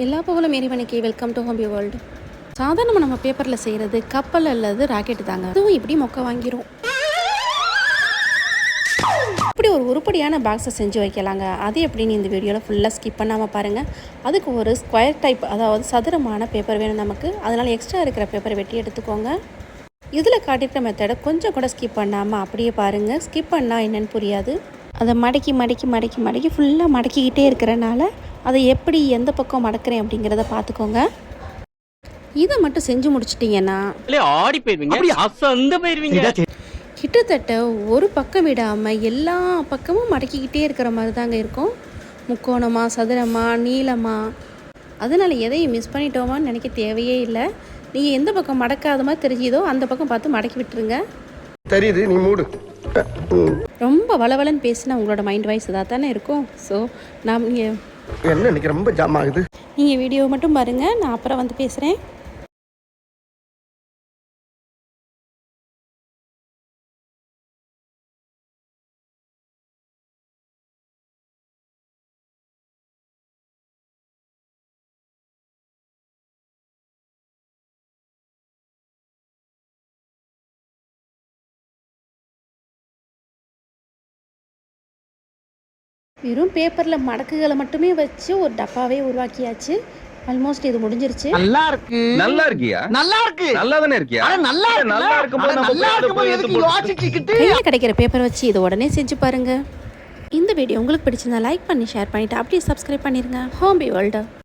எல்லா புகழும் இறைவனுக்கு. வெல்கம் டு ஹோம்பி வேர்ல்டு. சாதாரணமாக நம்ம பேப்பரில் செய்கிறது கப்பல் அல்லது ராக்கெட்டு தாங்க. அதுவும் இப்படி மொக்க வாங்கிரும். இப்படி ஒரு உருப்படியான பாக்ஸை செஞ்சு வைக்கலாங்க. அது எப்படின்னு இந்த வீடியோவில் ஃபுல்லாக ஸ்கிப் பண்ணாமல் பாருங்கள். அதுக்கு ஒரு ஸ்கொயர் டைப், அதாவது சதுரமான பேப்பர் வேணும் நமக்கு. அதனால் எக்ஸ்ட்ரா இருக்கிற பேப்பரை வெட்டி எடுத்துக்கோங்க. இதில் காட்டியிருக்கிற மெத்தடை கொஞ்சம் கூட ஸ்கிப் பண்ணாமல் அப்படியே பாருங்கள். ஸ்கிப் பண்ணால் என்னென்னு புரியாது. அதை மடக்கி மடக்கி மடக்கி மடக்கி ஃபுல்லாக மடக்கிக்கிட்டே இருக்கிறனால அதை எப்படி எந்த பக்கம் மடக்கிறேன் அப்படிங்கிறத பார்த்துக்கோங்க. இதை மட்டும் செஞ்சு முடிச்சிட்டிங்கன்னா ஆடி போயிருவீங்க. கிட்டத்தட்ட ஒரு பக்கம் விடாமல் எல்லா பக்கமும் மடக்கிக்கிட்டே இருக்கிற மாதிரி தாங்க இருக்கும். முக்கோணமாக, சதுரமாக, நீளமாக. அதனால் எதையும் மிஸ் பண்ணிட்டோமான்னு நினைக்க தேவையே இல்லை. நீங்கள் எந்த பக்கம் மடக்காத மாதிரி தெரியுதோ அந்த பக்கம் பார்த்து மடக்கி விட்டுருங்க. தெரியுது, நீ மூடு. ரொம்ப வளவலன்னு பேசினா உங்களோட மைண்ட் வாய்ஸ் இதாக தானே இருக்கும். ஸோ நீங்கள் என்ன இன்னைக்கு ரொம்ப ஜாம் ஆகுது. நீங்கள் வீடியோ மட்டும் பாருங்கள், நான் அப்புறம் வந்து பேசுகிறேன். வெறும் பேப்பரில் மடக்குகளை மட்டுமே வச்சு ஒரு டப்பாவே உருவாக்கியாச்சு. ஆல்மோஸ்ட் இது முடிஞ்சிருச்சு. நல்லா இருக்கு. நல்லா இருக்கியா? நல்லா இருக்கு. நல்லா தானே இருக்கியா? நல்லா இருக்கும்போது கையில கிடைக்கிற பேப்பர் வச்சு இதை உடனே செஞ்சு பாருங்க. இந்த வீடியோ உங்களுக்கு பிடிச்சிருந்தா லைக் பண்ணி ஷேர் பண்ணிட்டு அப்படியே சப்ஸ்கிரைப் பண்ணிருங்க. ஹோம்பி வேர்ல்டு.